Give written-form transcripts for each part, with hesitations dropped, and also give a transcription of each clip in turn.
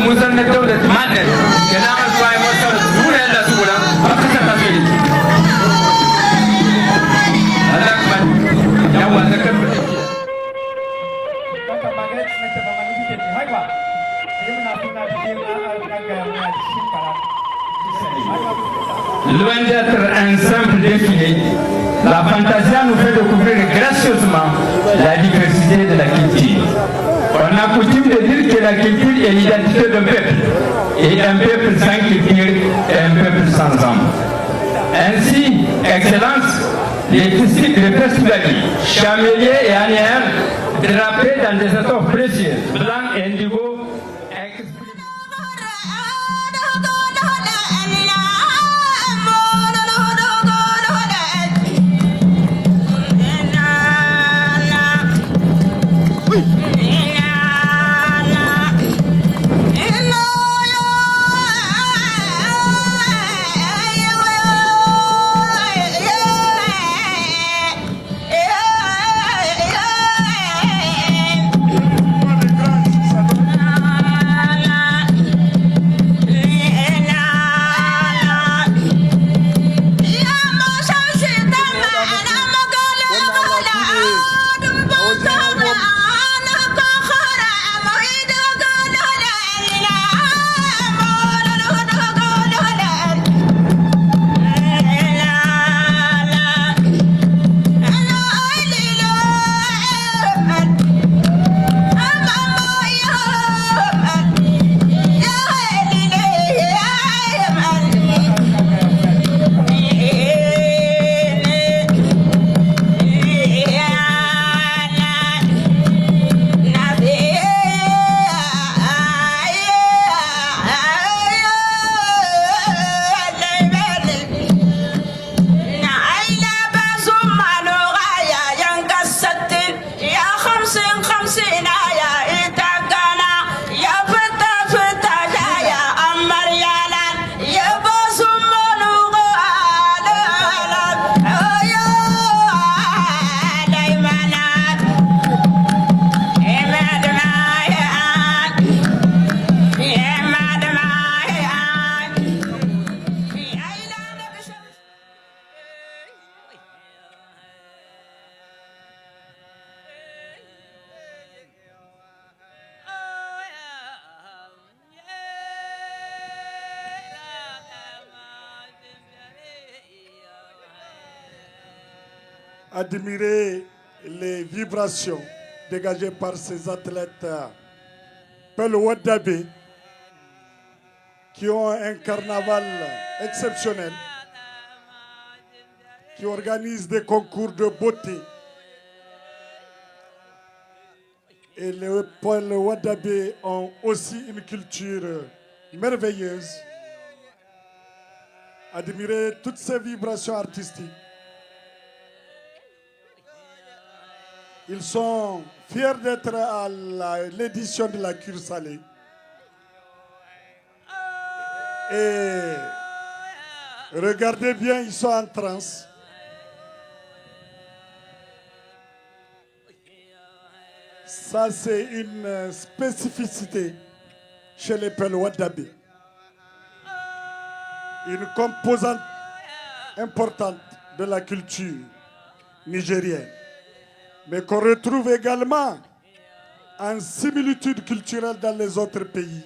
مزن الدولة مادة كلام الواي مصر دون إلا سولا أخذت تفيد هذا أكبر يا ولد كبر Loin d'être un simple défilé, la Fantasia nous fait découvrir gracieusement la diversité de la culture. On a coutume de dire que la culture est l'identité d'un peuple, et un peuple sans culture est un peuple sans âme. Ainsi, Excellence, les festivaliers, chameliers et annières, drapés dans des étoffes précieuses, blancs et indigo, Admirer les vibrations dégagées par ces athlètes Peul Wadabe qui ont un carnaval exceptionnel, qui organisent des concours de beauté. Et les Peul Wadabe ont aussi une culture merveilleuse. Admirer toutes ces vibrations artistiques. Ils sont fiers d'être à l'édition de la cure salée. Et regardez bien, ils sont en transe. Ça, c'est une spécificité chez les Peul Wadabe. Une composante importante de la culture nigérienne, mais qu'on retrouve également en similitude culturelle dans les autres pays.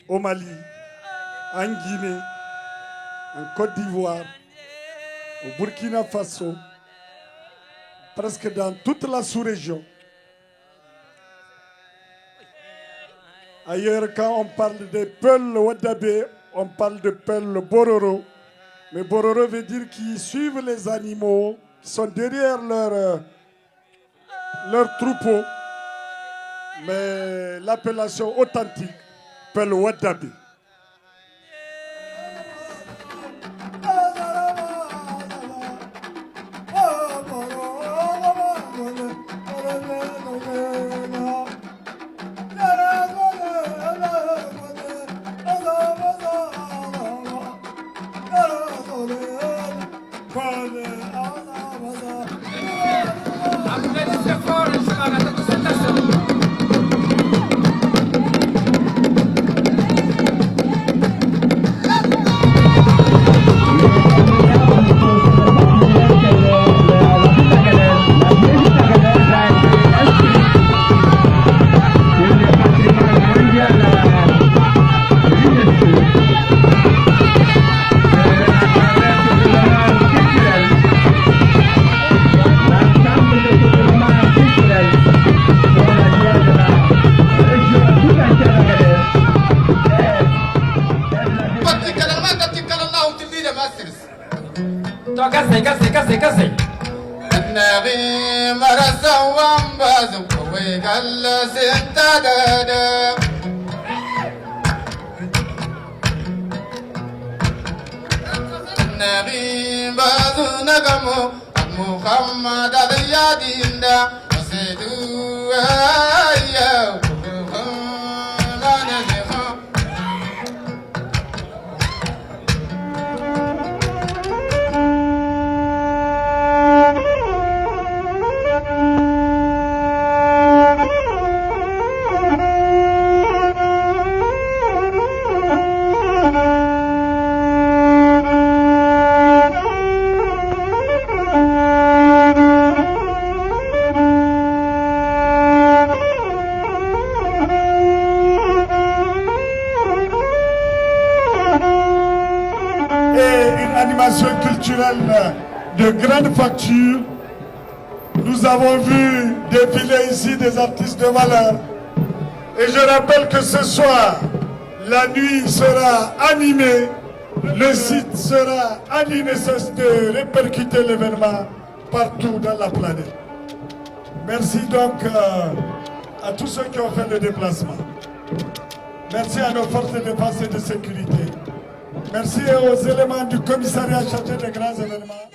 Au Mali, en Guinée, en Côte d'Ivoire, au Burkina Faso, presque dans toute la sous-région. Ailleurs, quand on parle de Peul Wadabe, on parle de Peul Bororo. Mais Bororo veut dire qu'ils suivent les animaux, qui sont derrière leur troupeau. Mais l'appellation authentique, Peul Wadabe. كسي النبي مرسا وانبازم ويقال ستة النبي بازو نقمو محمد اليادين دا وسيدو يا de grande facture. Nous avons vu défiler ici des artistes de valeur. Et je rappelle que ce soir, la nuit sera animée, le site sera animé, cesse de répercuter l'événement partout dans la planète. Merci donc à tous ceux qui ont fait le déplacement. Merci à nos forces de défense et de sécurité. Merci aux éléments du commissariat chargé des grands événements.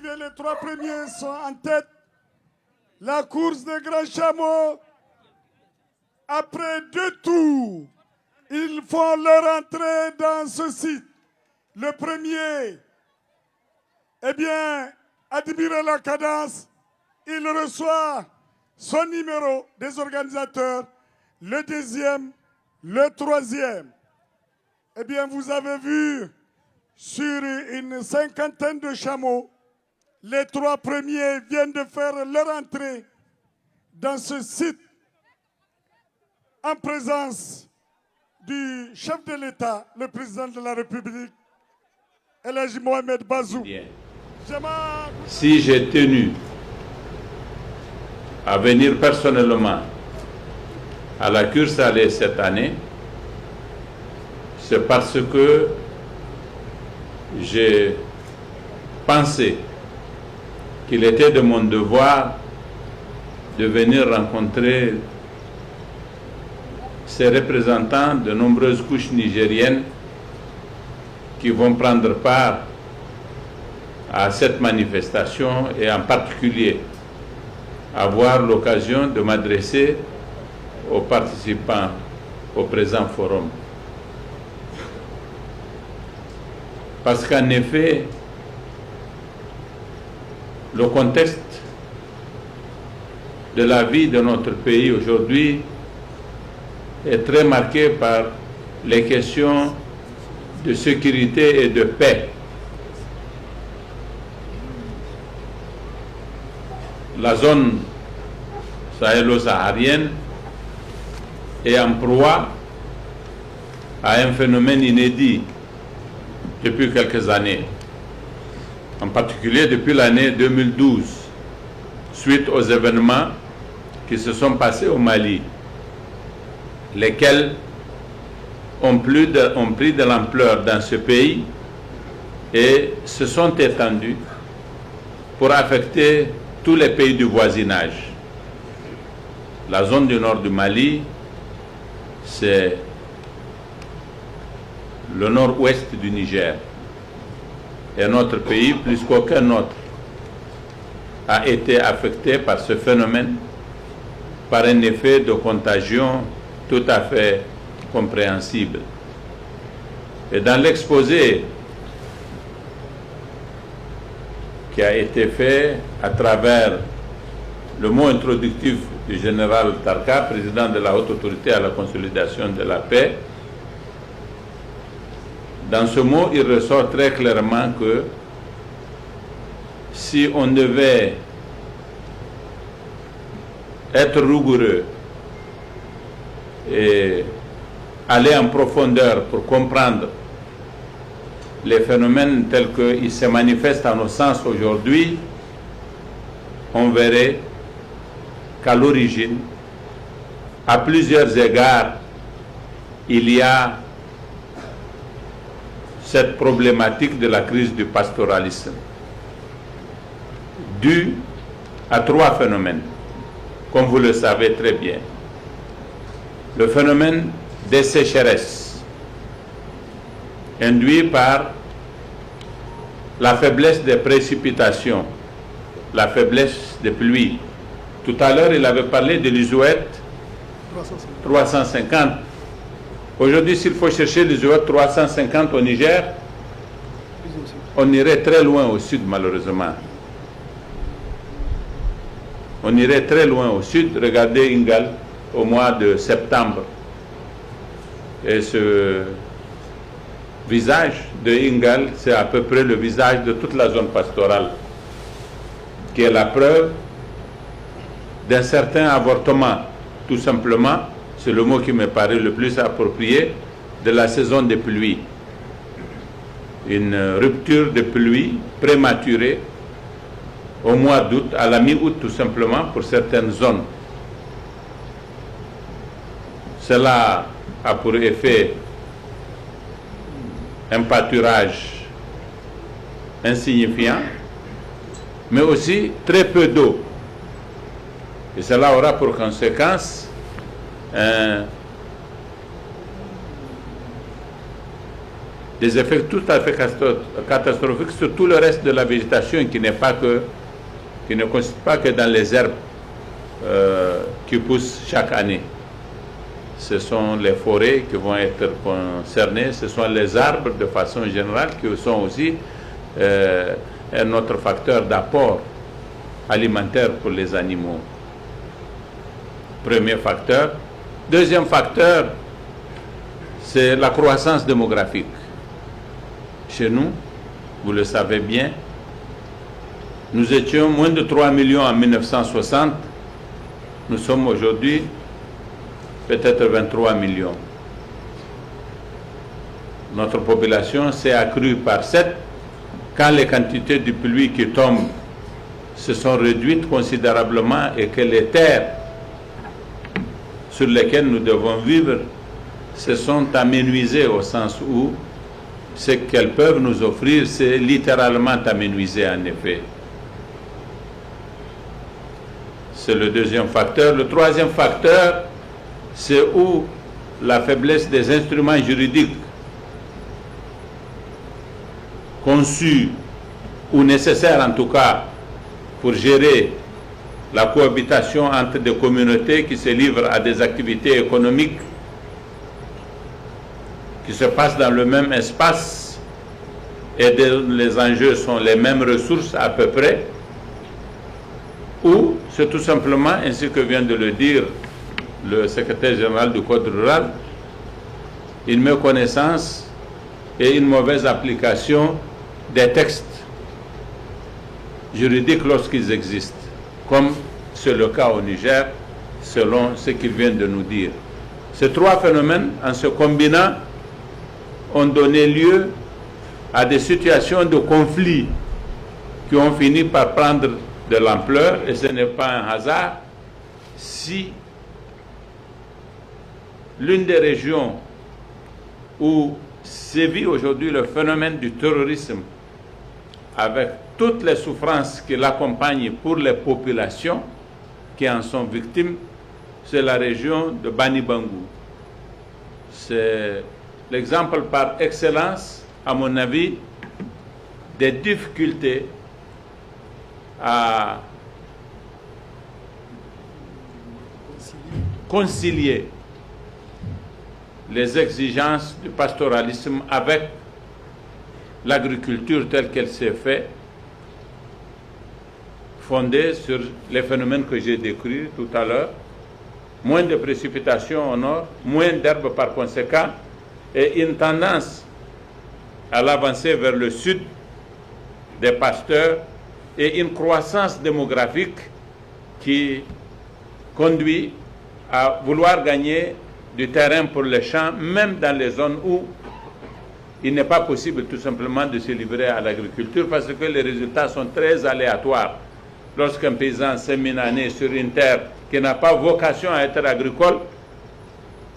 Les trois premiers sont en tête. La course des grands chameaux, après 2 tours, ils font leur entrée dans ce site. Le premier, eh bien, admirer la cadence, il reçoit son numéro des organisateurs, le deuxième, le troisième. Eh bien, vous avez vu sur une 50aine de chameaux, les 3 premiers viennent de faire leur entrée dans ce site en présence du chef de l'État, le président de la République, El Hadji Mohamed Bazoum. Si j'ai tenu à venir personnellement à la Cure Salée cette année, c'est parce que j'ai pensé qu'il était de mon devoir de venir rencontrer ces représentants de nombreuses couches nigériennes qui vont prendre part à cette manifestation et en particulier avoir l'occasion de m'adresser aux participants au présent forum. Parce qu'en effet, le contexte de la vie de notre pays aujourd'hui est très marqué par les questions de sécurité et de paix. La zone sahélo-saharienne est en proie à un phénomène inédit depuis quelques années, en particulier depuis l'année 2012, suite aux événements qui se sont passés au Mali, lesquels ont pris de l'ampleur dans ce pays et se sont étendus pour affecter tous les pays du voisinage. La zone du nord du Mali, c'est le nord-ouest du Niger. Et notre pays, plus qu'aucun autre, a été affecté par ce phénomène, par un effet de contagion tout à fait compréhensible. Et dans l'exposé qui a été fait à travers le mot introductif du général Tarka, président de la Haute Autorité à la consolidation de la paix, dans ce mot, il ressort très clairement que si on devait être rigoureux et aller en profondeur pour comprendre les phénomènes tels qu'ils se manifestent à nos sens aujourd'hui, on verrait qu'à l'origine, à plusieurs égards, il y a cette problématique de la crise du pastoralisme, due à trois phénomènes, comme vous le savez très bien. Le phénomène des sécheresses, induit par la faiblesse des précipitations, la faiblesse des pluies. Tout à l'heure, il avait parlé de l'isouette 350. Aujourd'hui, s'il faut chercher l'isouette 350 au Niger, on irait très loin au sud, malheureusement. On irait très loin au sud. Regardez Ingal au mois de septembre. Et ce visage de Ingal, c'est à peu près le visage de toute la zone pastorale, qui est la preuve d'un certain avortement, tout simplement, c'est le mot qui me paraît le plus approprié, de la saison des pluies. Une rupture de pluie prématurée au mois d'août, à la mi-août tout simplement, pour certaines zones. Cela a pour effet un pâturage insignifiant, mais aussi très peu d'eau. Et cela aura pour conséquence des effets tout à fait catastrophiques sur tout le reste de la végétation qui ne consiste pas que dans les herbes qui poussent chaque année. Ce sont les forêts qui vont être concernées, ce sont les arbres de façon générale qui sont aussi un autre facteur d'apport alimentaire pour les animaux. Premier facteur. Deuxième facteur, c'est la croissance démographique. Chez nous, vous le savez bien, nous étions moins de 3 millions en 1960. Nous sommes aujourd'hui peut-être 23 millions. Notre population s'est accrue par 7 quand les quantités de pluie qui tombent se sont réduites considérablement et que les terres sur lesquelles nous devons vivre se sont amenuisées au sens où ce qu'elles peuvent nous offrir, c'est littéralement amenuisé en effet. c'est le deuxième facteur. Le troisième facteur, c'est où la faiblesse des instruments juridiques conçus ou nécessaires en tout cas pour gérer la cohabitation entre des communautés qui se livrent à des activités économiques qui se passent dans le même espace et dont les enjeux sont les mêmes ressources à peu près, ou c'est tout simplement, ainsi que vient de le dire le secrétaire général du Code rural, une méconnaissance et une mauvaise application des textes juridiques lorsqu'ils existent, comme c'est le cas au Niger, selon ce qu'il vient de nous dire. Ces trois phénomènes, en se combinant, ont donné lieu à des situations de conflit qui ont fini par prendre de l'ampleur, et ce n'est pas un hasard si l'une des régions où sévit aujourd'hui le phénomène du terrorisme, avec toutes les souffrances qui l'accompagnent pour les populations qui en sont victimes, c'est la région de Bani Bangou. C'est l'exemple par excellence, à mon avis, des difficultés à concilier les exigences du pastoralisme avec l'agriculture telle qu'elle s'est faite, fondée sur les phénomènes que j'ai décrits tout à l'heure, moins de précipitations au nord, moins d'herbes par conséquent, et une tendance à l'avancée vers le sud des pasteurs et une croissance démographique qui conduit à vouloir gagner du terrain pour les champs, même dans les zones où il n'est pas possible tout simplement de se livrer à l'agriculture parce que les résultats sont très aléatoires. Lorsqu'un paysan sème une année sur une terre qui n'a pas vocation à être agricole,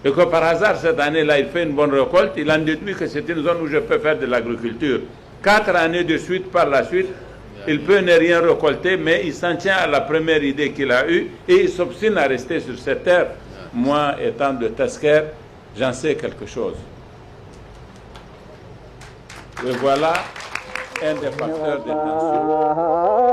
et que par hasard cette année-là il fait une bonne récolte, il en déduit que c'est une zone où je peux faire de l'agriculture. 4 années de suite par la suite, il peut ne rien récolter, mais il s'en tient à la première idée qu'il a eue et il s'obstine à rester sur cette terre. Moi, étant de Tasker, j'en sais quelque chose. Et voilà un des facteurs de tension.